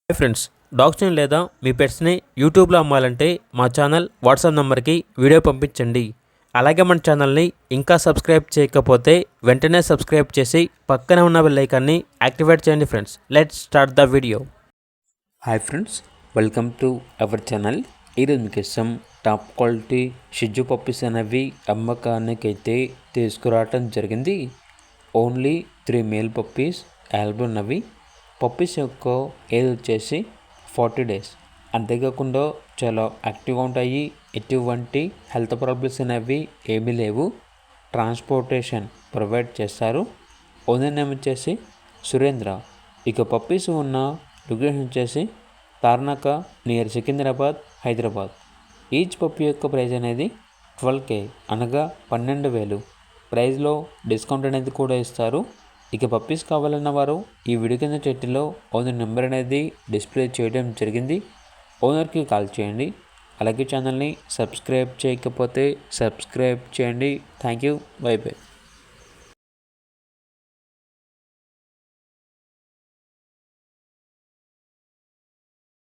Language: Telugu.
హాయ్ ఫ్రెండ్స్, డాగ్స్ని లేదా మీ పెట్స్ని యూట్యూబ్లో అమ్మాలంటే మా ఛానల్ వాట్సాప్ నెంబర్కి వీడియో పంపించండి. అలాగే మన ఛానల్ని ఇంకా సబ్స్క్రైబ్ చేయకపోతే వెంటనే సబ్స్క్రైబ్ చేసి పక్కనే ఉన్న బెల్ ఐకాన్ని యాక్టివేట్ చేయండి. Friends, let's start the video. Hi friends, welcome to our channel. ఈరోజు మీకు ఇష్టం టాప్ క్వాలిటీ షిజ్జు పప్పీస్ అనేవి అమ్మకానికైతే తీసుకురావటం జరిగింది. ఓన్లీ 3 మేల్ పప్పీస్ అవైలబుల్ ఉన్నవి. పప్పీస్ యొక్క ఏజ్ వచ్చేసి 40 డేస్. అంతేకాకుండా చాలా యాక్టివ్గా ఉంటాయి. ఎటువంటి హెల్త్ ప్రాబ్లమ్స్ అనేవి ఏమీ లేవు. ట్రాన్స్పోర్టేషన్ ప్రొవైడ్ చేస్తారు. ఓనర్ నేమ్ వచ్చేసి సురేంద్ర. ఇక పప్పీస్ ఉన్న లొకేషన్ వచ్చేసి Tarnaka near Secunderabad, Hyderabad. Each puppy యొక్క ప్రైస్ అనేది 12K అనగా 12,000. ప్రైస్లో డిస్కౌంట్ అనేది కూడా ఇస్తారు. ఇక పప్పీస్ కావాలన్న వారు ఈ వీడియో కింద టైటిల్లో ఓనర్ నెంబర్ అనేది డిస్ప్లే చేయడం జరిగింది. ఓనర్కి కాల్ చేయండి. అలాగే ఛానల్ని సబ్స్క్రైబ్ చేయకపోతే సబ్స్క్రైబ్ చేయండి. Thank you. By by.